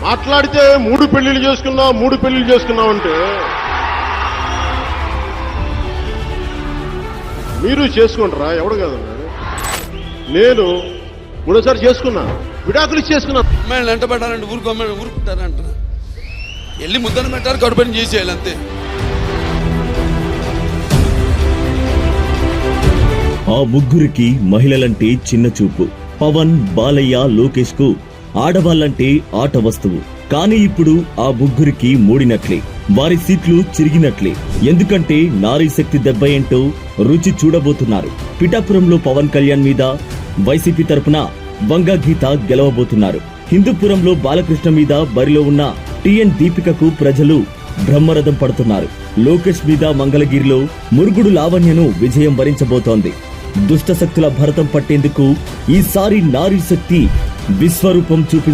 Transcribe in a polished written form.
మాట్లాడితే 3 పెళ్లిళ్ళు చేసుకున్నాం అంటే మీరు చేసుకుంటారా? ఎవడు కాదన్నాడు. నేను 3సారి చేసుకున్నా, విడాకులు చేసుకున్నా. అమ్మాయిలు వెంట పెట్టాలంటే ఊరుకుంటారంట. వెళ్ళి ముద్దను పెట్టాలి, కడుపుని చేసేయాలి అంతే. ఆ ముగ్గురికి మహిళలంటే చిన్న చూపు. పవన్, బాలయ్య, లోకేష్ కు ఆడవాళ్లంటే ఆట వస్తువు. కానీ ఇప్పుడు ఆ ముగ్గురికి మూడినట్లే, వారి సీట్లు చిరిగినట్లే. ఎందుకంటే నారీ శక్తి దెబ్బ ఏంటో రుచి చూడబోతున్నారు. పిఠాపురంలో పవన్ కళ్యాణ్ మీద వైసీపీ తరపున వంగా గీత గెలవబోతున్నారు. హిందూపురంలో బాలకృష్ణ మీద బరిలో ఉన్న టిఎన్ దీపికకు ప్రజలు బ్రహ్మరథం పడుతున్నారు. లోకేష్ మీద మంగళగిరిలో మురుగుడు లావణ్యను విజయం వరించబోతోంది. దుష్ట శక్తుల భరతం పట్టేందుకు ఈసారి నారీ శక్తి విశ్వరూపం చూపి